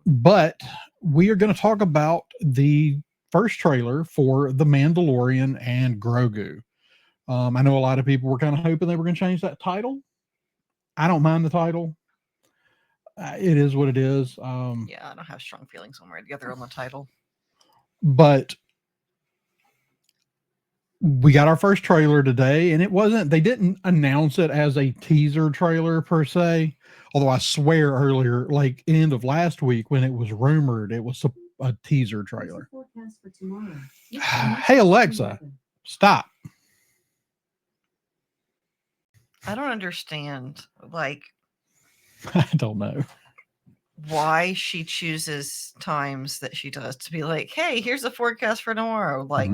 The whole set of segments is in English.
But we are going to talk about the first trailer for The Mandalorian and Grogu. I know a lot of people were kind of hoping they were going to change that title. I don't mind the title. It is what it is. Yeah, I don't have strong feelings one way or the other on the title. But we got our first trailer today, and they didn't announce it as a teaser trailer per se. Although I swear earlier, like end of last week when it was rumored, it was a teaser trailer. Hey, Alexa, stop. I don't understand, like, I don't know why she chooses times that she does to be like, hey, here's the forecast for tomorrow. Like,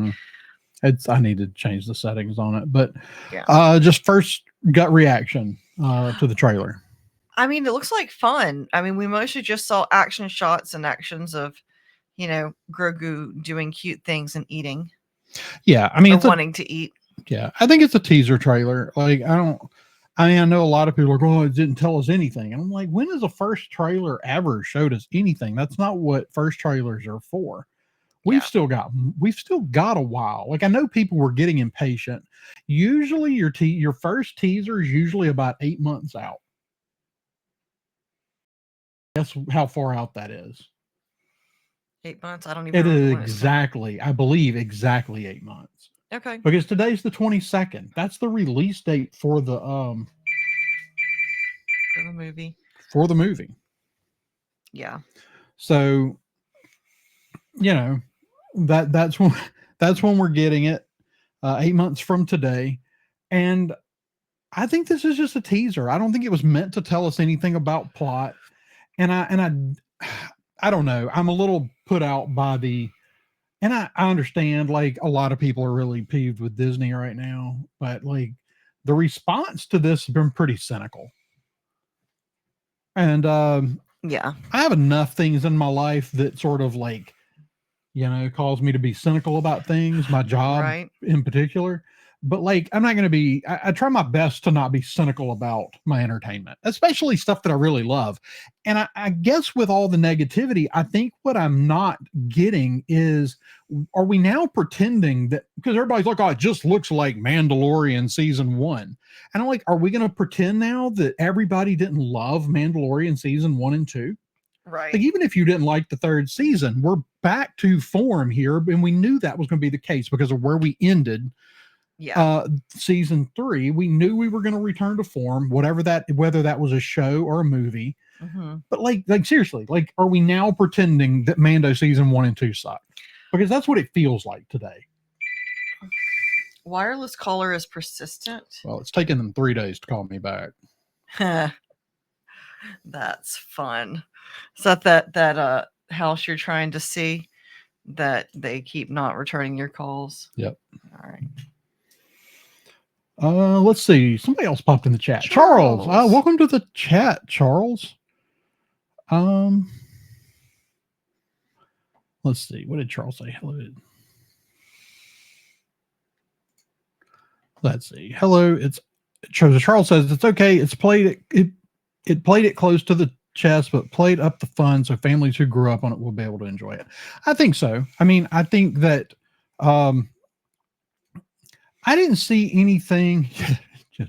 I need to change the settings on it, but yeah. Just first gut reaction to the trailer. I mean, it looks like fun. I mean, we mostly just saw action shots and actions of, Grogu doing cute things and eating. Yeah, I mean, it's wanting to eat. Yeah, I think it's a teaser trailer. Like, I know a lot of people are going, oh, it didn't tell us anything. And I'm like, when has the first trailer ever showed us anything? That's not what first trailers are for. We've still got a while. Like, I know people were getting impatient. Usually your first teaser is usually about 8 months out. Guess how far out that is. 8 months? I don't even know. It is exactly, I believe exactly 8 months. Okay. Because today's the 22nd. That's the release date for the movie. For the movie. Yeah. So, that's when we're getting it. 8 months from today. And I think this is just a teaser. I don't think it was meant to tell us anything about plot. And I don't know. I'm a little put out by and I understand, like, a lot of people are really peeved with Disney right now, but like the response to this has been pretty cynical. And yeah, I have enough things in my life that sort of like, cause me to be cynical about things, my job in particular. But like, I'm not going to be, I try my best to not be cynical about my entertainment, especially stuff that I really love. And I guess with all the negativity, I think what I'm not getting is, are we now pretending that, because everybody's like, oh, it just looks like Mandalorian season 1. And I'm like, are we going to pretend now that everybody didn't love Mandalorian season 1 and 2? Right. Like, even if you didn't like the third season, we're back to form here. And we knew that was going to be the case because of where we ended. Yeah. Season 3, we knew we were going to return to form, whether that was a show or a movie. Mm-hmm. But like seriously, like, are we now pretending that Mando season 1 and 2 suck? Because that's what it feels like today. Wireless caller is persistent. Well, it's taken them 3 days to call me back. That's fun. Is that house you're trying to see that they keep not returning your calls? Yep. All right. Let's see. Somebody else popped in the chat. Charles. Welcome to the chat, Charles. Let's see. What did Charles say? Hello. Let's see. Hello. Charles says it's okay. It played it close to the chest, but played up the fun so families who grew up on it will be able to enjoy it. I think so. I mean, I think that I didn't see anything.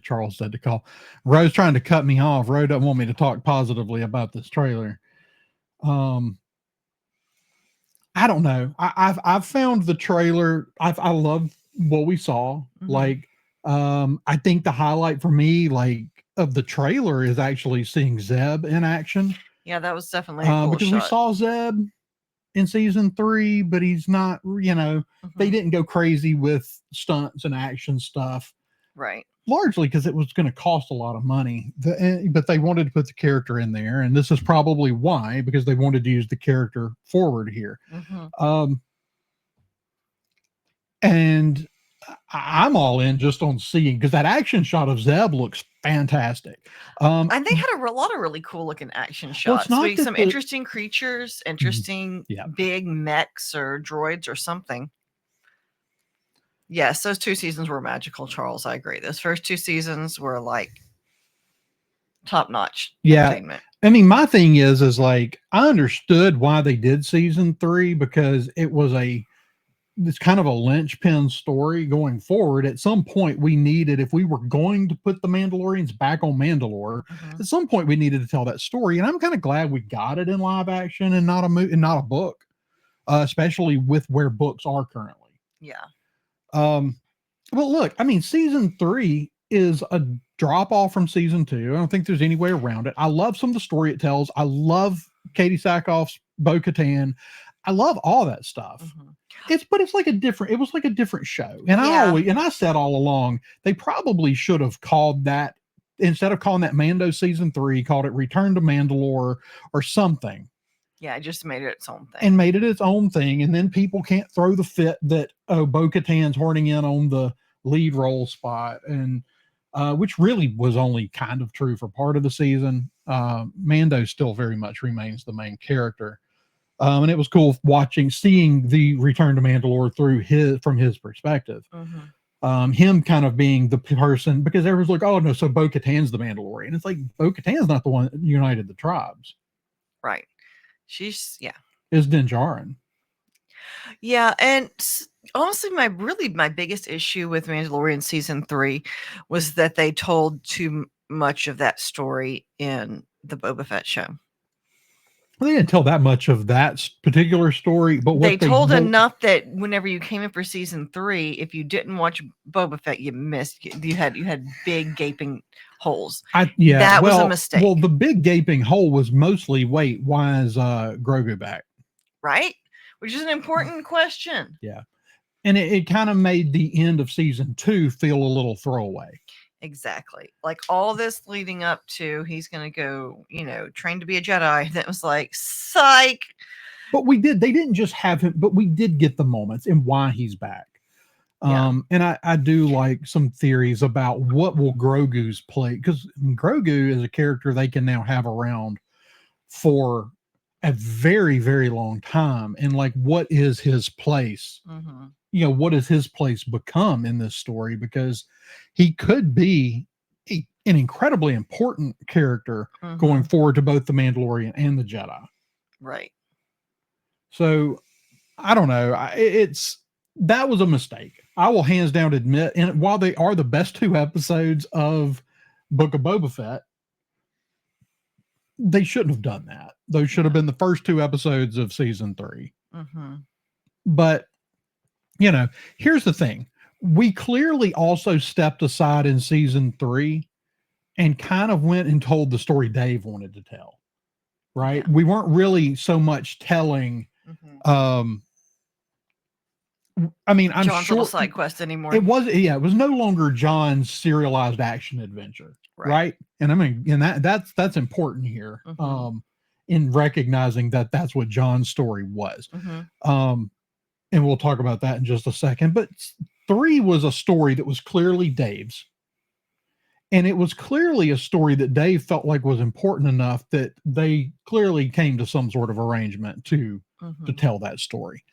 Charles said to call. Rose trying to cut me off. Rose doesn't want me to talk positively about this trailer. I don't know. I've found the trailer. I love what we saw. Mm-hmm. Like, I think the highlight for me, like, of the trailer is actually seeing Zeb in action. Yeah, that was definitely a cool because shot. we saw Zeb in season 3, but he's not, they didn't go crazy with stunts and action stuff. Right. Largely because it was going to cost a lot of money, but they wanted to put the character in there. And this is probably why, because they wanted to use the character forward here. Mm-hmm. And I'm all in just on seeing, because that action shot of Zeb looks fantastic. And they had a lot of really cool looking action shots. Well, some interesting creatures, interesting big mechs or droids or something. Yes, those 2 seasons were magical, Charles. I agree. Those first 2 seasons were like top notch entertainment. I mean, my thing is like, I understood why they did season 3 because it's kind of a linchpin story going forward. At some point, we needed, if we were going to put the Mandalorians back on Mandalore, at some point we needed to tell that story. And I'm kind of glad we got it in live action and not a movie and not a book, especially with where books are currently. Yeah. Well, look, I mean, season 3 is a drop off from season 2. I don't think there's any way around it. I love some of the story it tells. I love Katie Sackhoff's Bo-Katan. I love all that stuff. It was like a different show. And I said all along, they probably should have called that, instead of calling that Mando season 3, called it Return to Mandalore or something. Yeah, it just made it its own thing. And made it its own thing. And then people can't throw the fit that, oh, Bo-Katan's horning in on the lead role spot. And which really was only kind of true for part of the season. Mando still very much remains the main character. And it was cool seeing the Return to Mandalore from his perspective. Him kind of being the person, because everyone's like, oh no, so Bo-Katan's the Mandalorian. It's like, Bo-Katan's not the one that united the tribes. Right. She's, yeah. Is Din Djarin. Yeah, and honestly, my biggest issue with Mandalorian season 3 was that they told too much of that story in the Boba Fett show. Well, they didn't tell that much of that particular story, but what they told enough that whenever you came in for season 3, if you didn't watch Boba Fett, you missed. You had big gaping holes. That was a mistake. Well, the big gaping hole was mostly, why is Grogu back? Right, which is an important question. Yeah, and it kind of made the end of season 2 feel a little throwaway. Exactly. Like all this leading up to he's going to go, train to be a Jedi. That was like, psych. But they didn't just have him, but we did get the moments and why he's back. Yeah. And I do like some theories about what will Grogu's play, because Grogu is a character they can now have around for a very, very long time. And like, what is his place? What has his place become in this story? Because he could be an incredibly important character going forward to both the Mandalorian and the Jedi. Right. So I don't know. That was a mistake. I will hands down admit, and while they are the best 2 episodes of Book of Boba Fett, they shouldn't have done that. Those should have been the first 2 episodes of season 3. But here's the thing. We clearly also stepped aside in season 3 and kind of went and told the story Dave wanted to tell. Right. Yeah. We weren't really so much telling, I mean, I'm John's sure little side quest anymore. It was no longer John's serialized action adventure. Right. And I mean, and that's important here. In recognizing that that's what John's story was. And we'll talk about that in just a second. But 3 was a story that was clearly Dave's. And it was clearly a story that Dave felt like was important enough that they clearly came to some sort of arrangement to tell that story.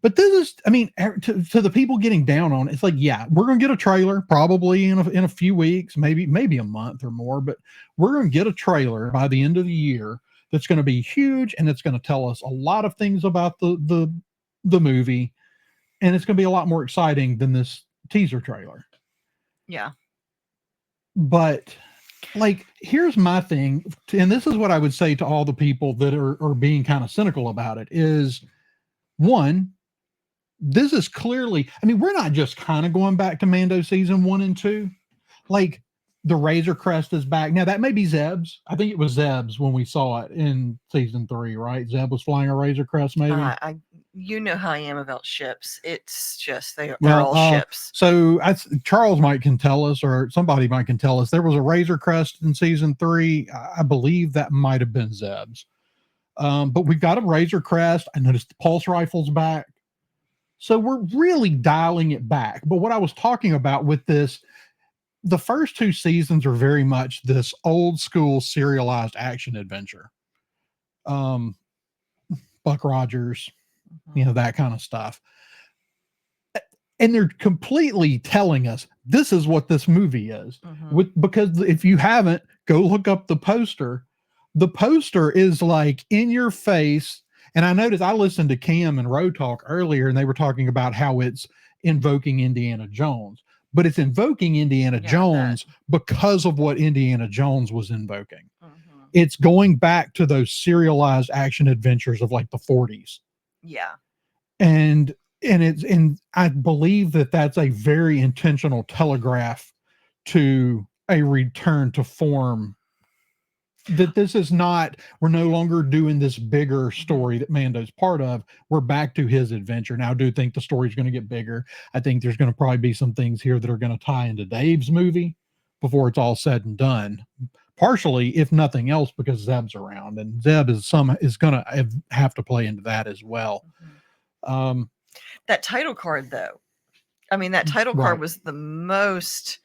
But this is, I mean, to the people getting down on it, it's like, yeah, we're going to get a trailer probably in a few weeks, maybe a month or more. But we're going to get a trailer by the end of the year that's going to be huge. And it's going to tell us a lot of things about the movie, and it's going to be a lot more exciting than this teaser trailer. Yeah. But like, here's my thing, and this is what I would say to all the people that are being kind of cynical about it is, one, this is clearly, I mean, we're not just kind of going back to Mando season 1 and 2. Like, the Razor Crest is back. Now, that may be Zeb's. I think it was Zeb's when we saw it in season 3, right? Zeb was flying a Razor Crest, maybe? You know how I am about ships. It's just, they're all ships. So Charles can tell us, or somebody can tell us, there was a Razor Crest in season 3. I believe that might have been Zeb's. But we've got a Razor Crest. I noticed the pulse rifle's back. So we're really dialing it back. But what I was talking about with this, the first 2 seasons are very much this old school serialized action adventure. Buck Rogers, that kind of stuff. And they're completely telling us this is what this movie is. Because if you haven't, go look up the poster. the poster is like in your face. And I noticed I listened to Cam and Roe Talk earlier, and they were talking about how it's invoking Indiana Jones, but it's invoking Indiana Jones because of what Indiana Jones was invoking. It's going back to those serialized action adventures of like the 40s. Yeah. And I believe that that's a very intentional telegraph to a return to form, that this is not, we're no longer doing this bigger story that Mando's part of. We're back to his adventure. Now, I do think the story's going to get bigger. I think there's going to probably be some things here that are going to tie into Dave's movie before it's all said and done. Partially, if nothing else, because Zeb's around, and Zeb is going to have to play into that as well. That title card, though, I mean, that title card was the most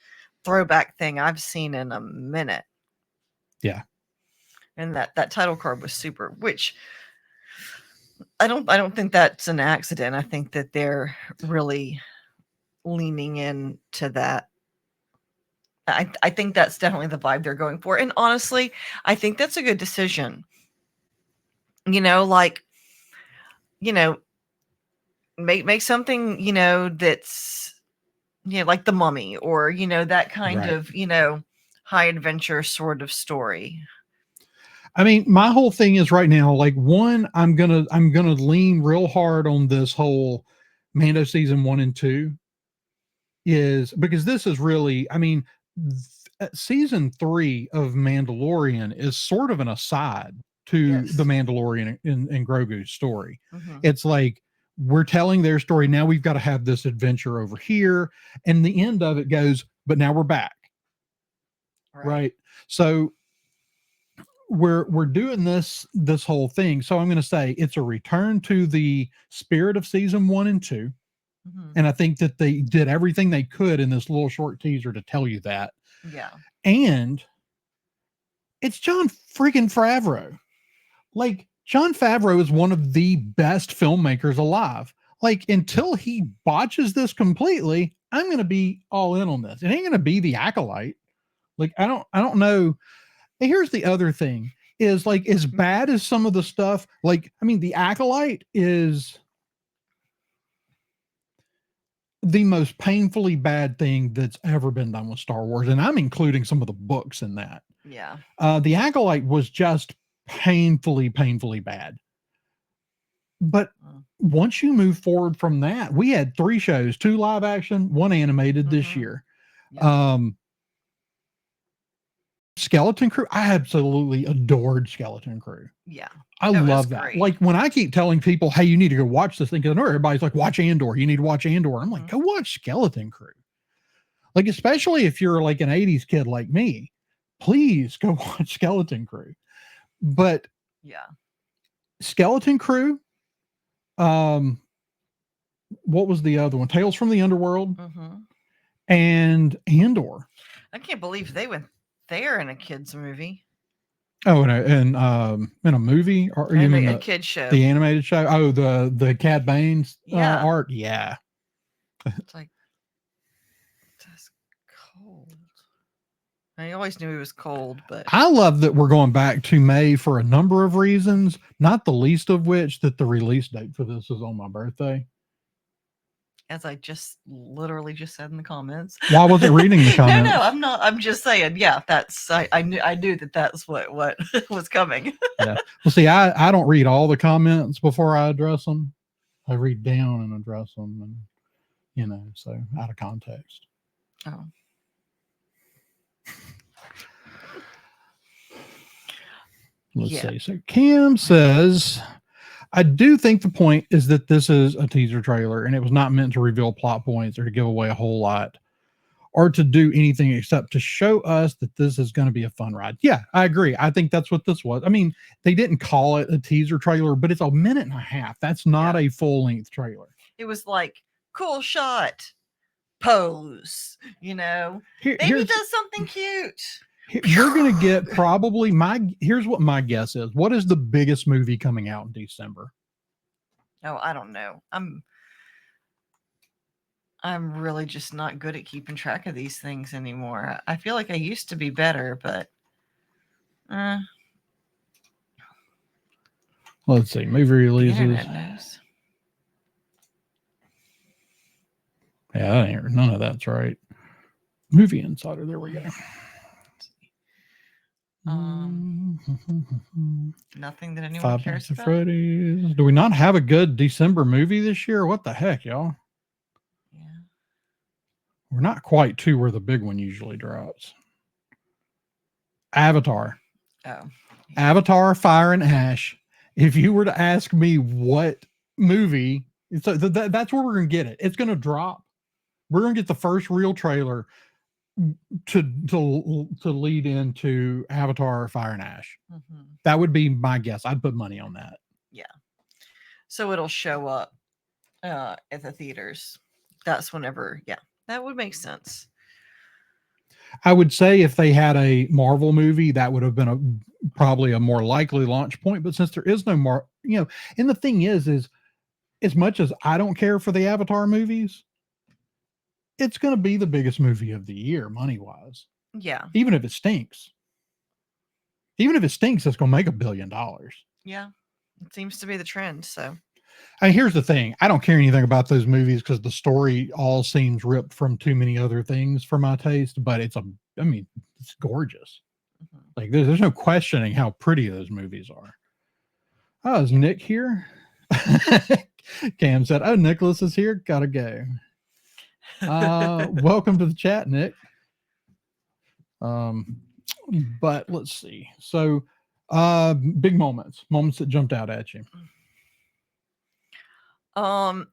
throwback thing I've seen in a minute. Yeah. And that title card was super, which I don't think that's an accident. I think that they're really leaning into that. I think that's definitely the vibe they're going for. And honestly, I think that's a good decision. Like, make something, that's, like The Mummy, or, that kind of, high adventure sort of story. I mean, my whole thing is right now, like, one, I'm gonna lean real hard on this whole Mando season 1 and 2, is because this is really, I mean, season 3 of Mandalorian is sort of an aside to the Mandalorian and Grogu's story. It's like, we're telling their story. Now we've got to have this adventure over here. And the end of it goes, but now we're back. Right. So we're doing this whole thing. So I'm going to say it's a return to the spirit of season 1 and 2. And I think that they did everything they could in this little short teaser to tell you that. Yeah. And it's Jon freaking Favreau. Like, Jon Favreau is one of the best filmmakers alive. Like, until he botches this completely, I'm going to be all in on this. It ain't going to be The Acolyte. Like, I don't know. And here's the other thing is, like, as bad as some of the stuff, like, I mean, The Acolyte is the most painfully bad thing that's ever been done with Star Wars. And I'm including some of the books in that. Yeah. The Acolyte was just painfully bad. But once you move forward from that, we had 3 shows, 2 live action, 1 animated this year. Yeah. Skeleton Crew, I absolutely adored Skeleton Crew. Yeah. I love that. Great. Like, when I keep telling people, hey, you need to go watch this thing, because I know everybody's like, watch Andor. You need to watch Andor. I'm like, go watch Skeleton Crew. Like, especially if you're like an 80s kid like me, please go watch Skeleton Crew. But yeah, Skeleton Crew, what was the other one? Tales from the Underworld, and Andor. I can't believe they went there in a kids movie. Oh, in a movie, or you mean a kid show, the animated show? Oh, the Cad Bane's art. Yeah, it's like, that's cold. I always knew it was cold, but I love that we're going back to May for a number of reasons, not the least of which that the release date for this is on my birthday. As I literally just said in the comments. Why wasn't reading the comments? No, I'm not. I'm just saying. Yeah, I knew that's what was coming. Yeah. Well, see, I don't read all the comments before I address them. I read down and address them, and so out of context. Oh. Let's see. So Cam says, I do think the point is that this is a teaser trailer and it was not meant to reveal plot points or to give away a whole lot or to do anything except to show us that this is going to be a fun ride. Yeah, I agree. I think that's what this was. I mean, they didn't call it a teaser trailer, but it's a minute and a half. That's not a full length trailer. It was like, cool shot, pose, baby does something cute. You're going to get probably here's what my guess is. What is the biggest movie coming out in December? Oh, I don't know. I'm really just not good at keeping track of these things anymore. I feel like I used to be better, but Let's see, movie releases. Yeah, none of that's right. Movie Insider. There we go. Nothing that anyone cares about. Freddy's. Do we not have a good December movie this year? What the heck, y'all? Yeah. We're not quite to where the big one usually drops. Avatar. Oh. Avatar, Fire and Ash. If you were to ask me what movie, so that's where we're going to get it. It's going to drop. We're going to get the first real trailer to lead into Avatar, Fire and Ash. Mm-hmm. That would be my guess. I'd put money on that. Yeah. So it'll show up at the theaters. That's whenever, yeah, that would make sense. I would say if they had a Marvel movie, that would have been probably a more likely launch point. But since there is no and the thing is as much as I don't care for the Avatar movies, it's going to be the biggest movie of the year, money wise. Yeah. Even if it stinks. Even if it stinks, it's going to make $1 billion. Yeah. It seems to be the trend. So. And here's the thing. I don't care anything about those movies because the story all seems ripped from too many other things for my taste, but it's gorgeous. Mm-hmm. Like there's no questioning how pretty those movies are. Oh, is Nick here? Cam said, oh, Nicholas is here. Gotta go. Welcome to the chat, Nick. But let's see. So big moments that jumped out at you. I'm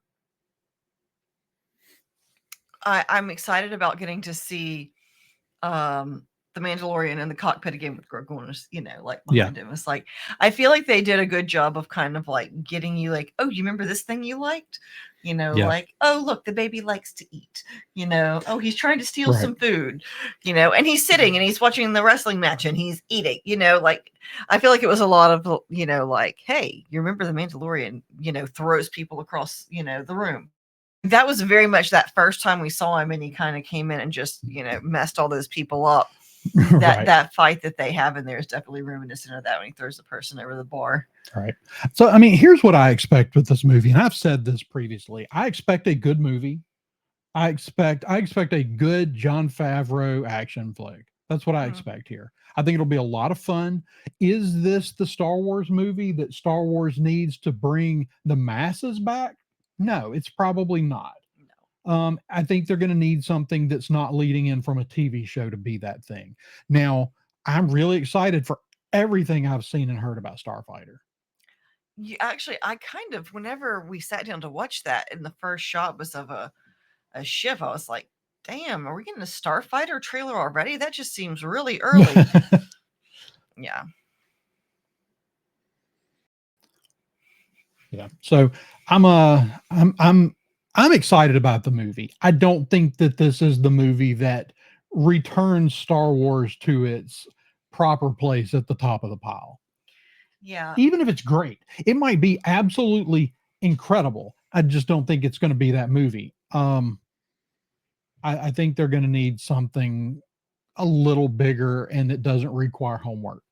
excited about getting to see the Mandalorian in the cockpit again with Grogu, like behind him. It's like I feel like they did a good job of kind of like getting you like, oh, you remember this thing you liked? Like, oh, look, the baby likes to eat, oh, he's trying to steal some food, and he's sitting and he's watching the wrestling match and he's eating, like I feel like it was a lot of, like, hey, you remember the Mandalorian, throws people across, the room. That was very much that first time we saw him and he kind of came in and just, messed all those people up. That fight that they have in there is definitely reminiscent of that when he throws the person over the bar. Right. So, I mean, here's what I expect with this movie. And I've said this previously. I expect a good movie. I expect a good Jon Favreau action flick. That's what I expect here. I think it'll be a lot of fun. Is this the Star Wars movie that Star Wars needs to bring the masses back? No, it's probably not. I think they're going to need something that's not leading in from a TV show to be that thing. Now, I'm really excited for everything I've seen and heard about Starfighter. Actually, I kind of, whenever we sat down to watch that, and the first shot was of a ship, I was like, damn, are we getting a Starfighter trailer already? That just seems really early. Yeah. Yeah. So I'm excited about the movie. I don't think that this is the movie that returns Star Wars to its proper place at the top of the pile. Yeah. Even if it's great, it might be absolutely incredible. I just don't think it's going to be that movie. I think they're going to need something a little bigger and it doesn't require homework.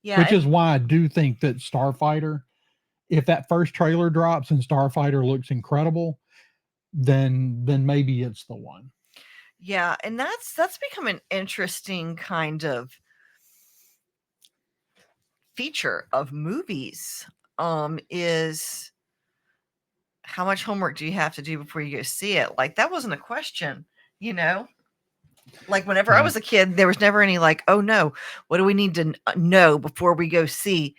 Yeah. Which is why I do think that Starfighter, if that first trailer drops and Starfighter looks incredible, then maybe it's the one. Yeah, and that's become an interesting kind of feature of movies. Is how much homework do you have to do before you go see it? Like that wasn't a question, Like whenever I was a kid, there was never any like, oh no, what do we need to know before we go see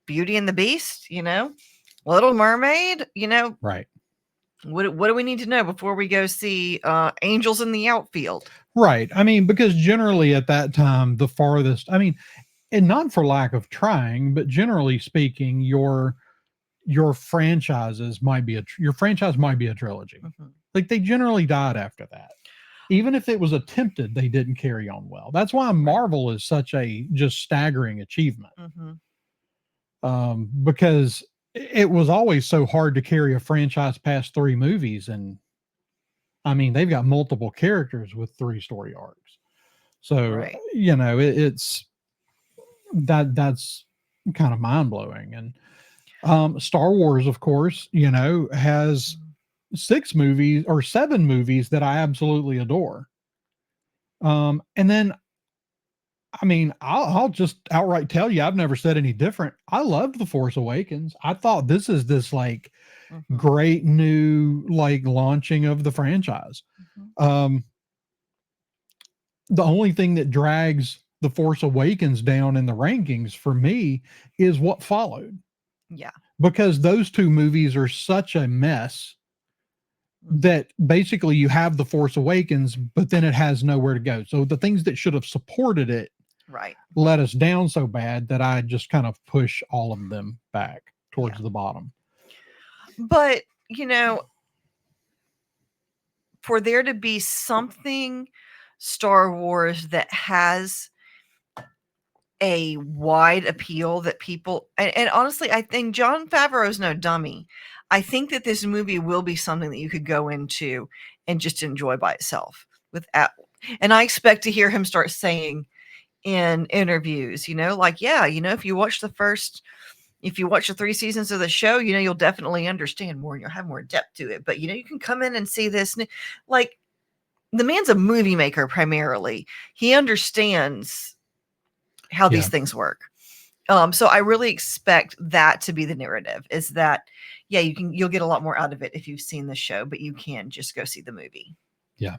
Beauty and the Beast? Little Mermaid? Right. What do we need to know before we go see Angels in the Outfield? Right. I mean, because generally at that time, the farthest, I mean, and not for lack of trying, but generally speaking, your franchise might be a trilogy. Mm-hmm. Like they generally died after that. Even if it was attempted, they didn't carry on well. That's why Marvel is such a just staggering achievement. Mm-hmm. Because it was always so hard to carry a franchise past 3 movies. And I mean, they've got multiple characters with 3 story arcs. So, it's that's kind of mind blowing. And Star Wars, of course, has 6 movies or 7 movies that I absolutely adore. And then, I mean, I'll just outright tell you, I've never said any different. I loved The Force Awakens. I thought this is this like great new like launching of the franchise. Um, the only thing that drags The Force Awakens down in the rankings for me is what followed. Yeah. Because those 2 movies are such a mess that basically you have The Force Awakens, but then it has nowhere to go. So the things that should have supported it let us down so bad that I just kind of push all of them back towards the bottom. But, for there to be something Star Wars that has a wide appeal that people and honestly, I think Jon Favreau's no dummy. I think that this movie will be something that you could go into and just enjoy by itself without, and I expect to hear him start saying in interviews, like, if you watch the 3 seasons of the show, you'll definitely understand more and you'll have more depth to it. But, you can come in and see this. Like, the man's a movie maker primarily. He understands how these things work. So I really expect that to be the narrative, is that, you'll get a lot more out of it if you've seen the show, but you can just go see the movie. Yeah.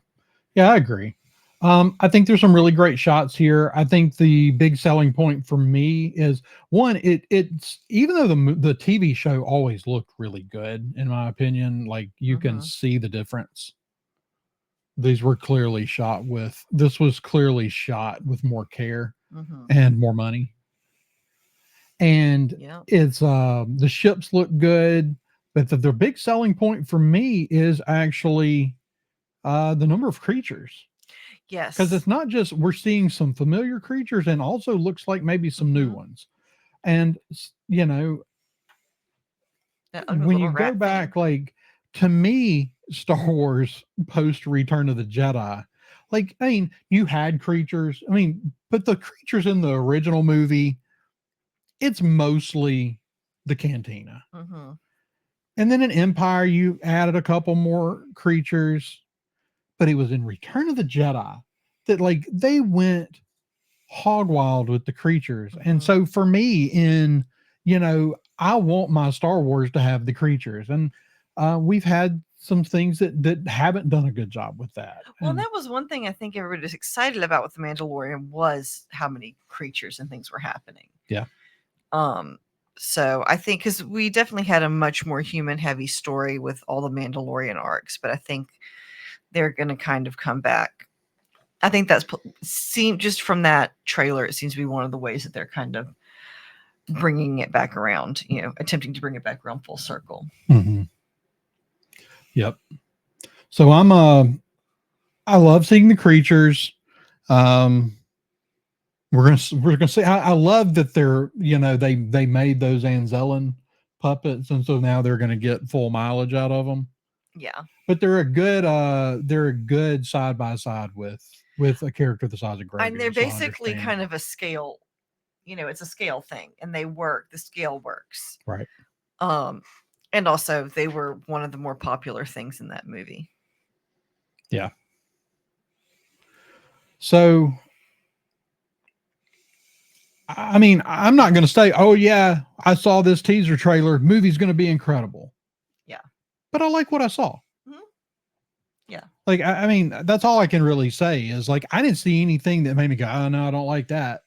Yeah, I agree. I think there's some really great shots here. I think the big selling point for me is one, it's even though the TV show always looked really good, in my opinion, like you can see the difference. This was clearly shot with more care and more money. And it's the ships look good, but the big selling point for me is actually the number of creatures. Yes. Because it's not just we're seeing some familiar creatures and also looks like maybe some new ones. And, when you go back, like, to me, Star Wars post Return of the Jedi, like, I mean, you had creatures. I mean, but the creatures in the original movie, it's mostly the cantina. And then in Empire, you added a couple more creatures, but it was in Return of the Jedi that like they went hog wild with the creatures. And so for me, I want my Star Wars to have the creatures, and we've had some things that haven't done a good job with that. Well, that was one thing I think everybody was excited about with The Mandalorian, was how many creatures and things were happening. Yeah. So I think, because we definitely had a much more human heavy story with all the Mandalorian arcs, but I think they're going to kind of come back. I think that's just from that trailer, it seems to be one of the ways that they're kind of bringing it back around, attempting to bring it back around full circle. Yep. So I love seeing the creatures. We're gonna say I love that they're they made those Anzellan puppets, and so now they're gonna get full mileage out of them. Yeah. But they're a good side by side with a character the size of Grogu. And they're basically kind of a scale, it's a scale thing, and they work. The scale works. Right. And also they were one of the more popular things in that movie. Yeah. So, I mean, I'm not going to say, oh yeah, I saw this teaser trailer, movie's going to be incredible. Yeah. But I like what I saw. Yeah. Like, I mean, that's all I can really say is like, I didn't see anything that made me go, oh no, I don't like that.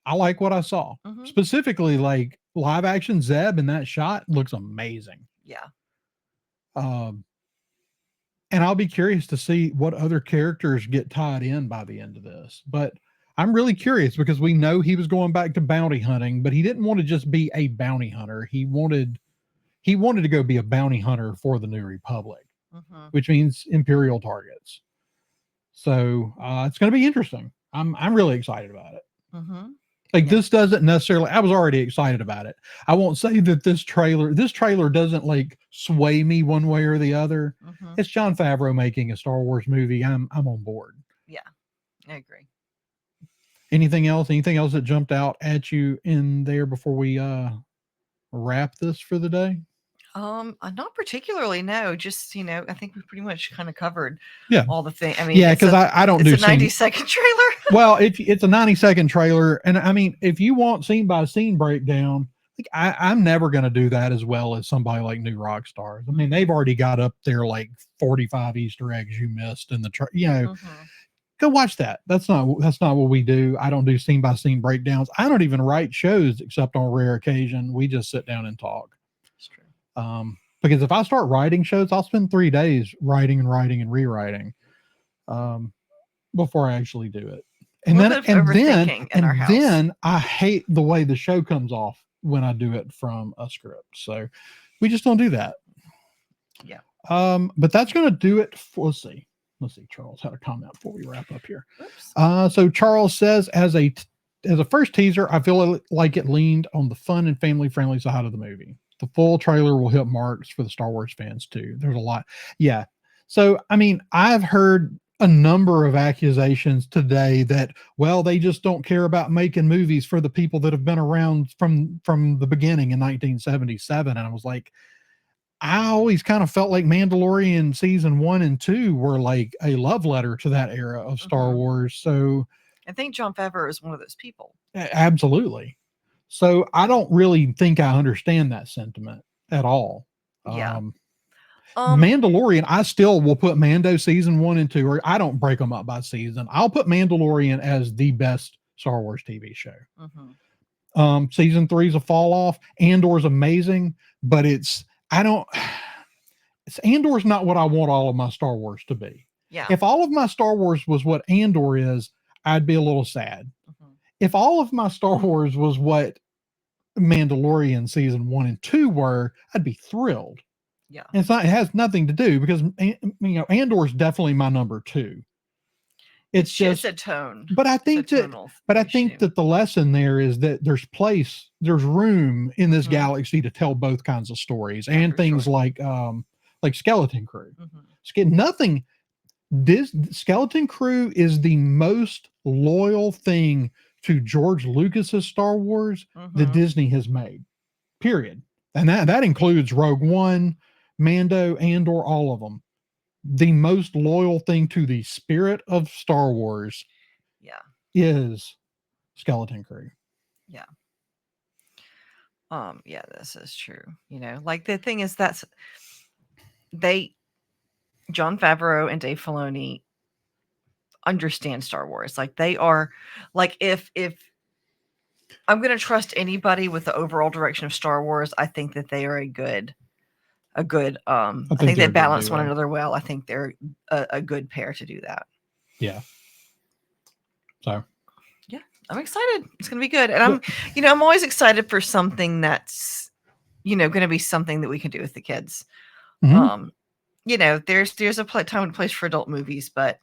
I like what I saw. Specifically, like live action Zeb in that shot looks amazing. Yeah. And I'll be curious to see what other characters get tied in by the end of this. But I'm really curious because we know he was going back to bounty hunting, but he didn't want to just be a bounty hunter. He wanted to go be a bounty hunter for the New Republic, which means Imperial targets. So it's going to be interesting. I'm really excited about it. Like this doesn't necessarily, I was already excited about it. I won't say that this trailer doesn't like sway me one way or the other. It's Jon Favreau making a Star Wars movie. I'm on board. Yeah, I agree. Anything else? Anything else that jumped out at you in there before we wrap this for the day? Not particularly. No, just I think we pretty much kind of covered Yeah, all the things. I mean, yeah, because I don't do it's a 90-second trailer. Well, if it's a 90-second trailer, and I mean, if you want scene by scene breakdown, like I'm never going to do that as well as somebody like New Rockstars. I mean, they've already got up there like 45 Easter eggs you missed in the go watch that. That's not what we do. I don't do scene by scene breakdowns. I don't even write shows except on rare occasion. We just sit down and talk. That's true. Because if I start writing shows, I'll spend 3 days writing and rewriting before I actually do it. And then I hate the way the show comes off when I do it from a script. So we just don't do that. Yeah. But that's going to do it. Let's see. Charles had a comment before we wrap up here. So Charles says, as a first teaser, I feel like it leaned on the fun and family friendly side of the movie. The full trailer will hit marks for the Star Wars fans too. There's a lot. Yeah. So, I mean, I've heard a number of accusations today that, well, they just don't care about making movies for the people that have been around from the beginning in 1977. And I was like, I always kind of felt like Mandalorian season 1 and 2 were like a love letter to that era of Star Wars. So I think Jon Favreau is one of those people. Absolutely. So I don't really think I understand that sentiment at all. Yeah. Mandalorian, I still will put Mando season 1 and 2, or I don't break them up by season. I'll put Mandalorian as the best Star Wars TV show. Season 3 is a fall off. Andor's amazing, but Andor's not what I want all of my Star Wars to be. Yeah. If all of my Star Wars was what Andor is, I'd be a little sad. If all of my Star Wars was what Mandalorian season 1 and 2 were, I'd be thrilled. Yeah. And it has nothing to do because Andor is definitely my number 2. It's just a tone. But I think that the lesson there is that there's room in this galaxy to tell both kinds of stories and things like Skeleton Crew. Skeleton Crew is the most loyal thing to George Lucas's Star Wars that Disney has made, period. And that includes Rogue One, Mando, Andor, all of them. The most loyal thing to the spirit of Star Wars is Skeleton Crew. Yeah. Yeah, this is true. Like the thing is Jon Favreau and Dave Filoni understand Star Wars. Like they are, like if I'm going to trust anybody with the overall direction of Star Wars, I think that they are a good I think they balance one another well. I think they're a good pair to do that. Yeah. So yeah, I'm excited. It's going to be good. And I'm always excited for something that's, going to be something that we can do with the kids. There's a time and place for adult movies, but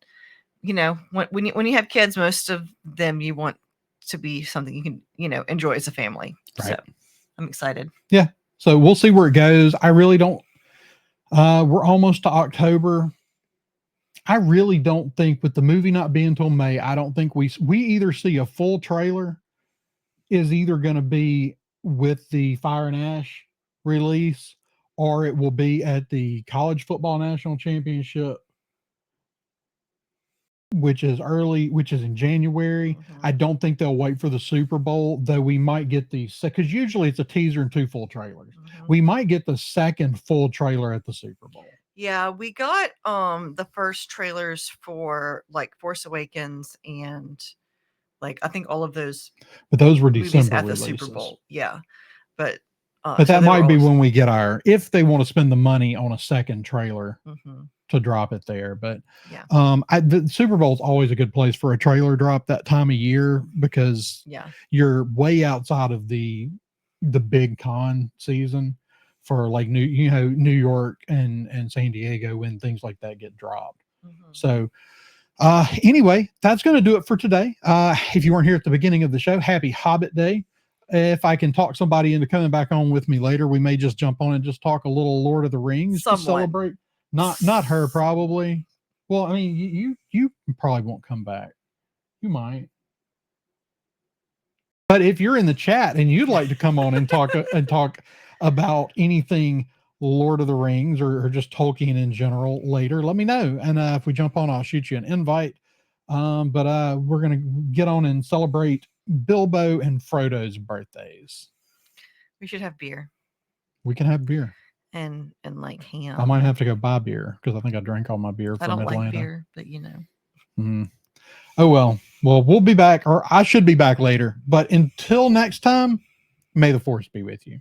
when you have kids, most of them you want to be something you can enjoy as a family. Right. So I'm excited. Yeah. So we'll see where it goes. I really don't. We're almost to October. I really don't think, with the movie not being until May, I don't think we either see a full trailer is either going to be with the Fire and Ash release, or it will be at the College Football National Championship, which is in January. I don't think they'll wait for the Super Bowl, though we might get because usually it's a teaser and 2 full trailers. We might get the second full trailer at the Super Bowl. Yeah, we got the first trailers for like Force Awakens and like I think all of those. But those were December at the releases. Super Bowl. Yeah, but that might be when we get if they want to spend the money on a second trailer to drop it there. But the Super Bowl is always a good place for a trailer drop that time of year because you're way outside of the big con season for like New York and San Diego when things like that get dropped. So anyway, that's going to do it for today. If you weren't here at the beginning of the show, happy Hobbit Day. If I can talk somebody into coming back on with me later, we may just jump on and just talk a little Lord of the Rings to celebrate. Not her, probably. Well, I mean, you probably won't come back. You might. But if you're in the chat and you'd like to come on and talk about anything Lord of the Rings or just Tolkien in general later, let me know. And if we jump on, I'll shoot you an invite. But we're gonna get on and celebrate Bilbo and Frodo's birthdays. We should have beer. We can have beer. And like ham. I might have to go buy beer because I think I drank all my beer from Atlanta. I don't like beer, but you know. Mm. Oh well, we'll be back, or I should be back later. But until next time, may the force be with you.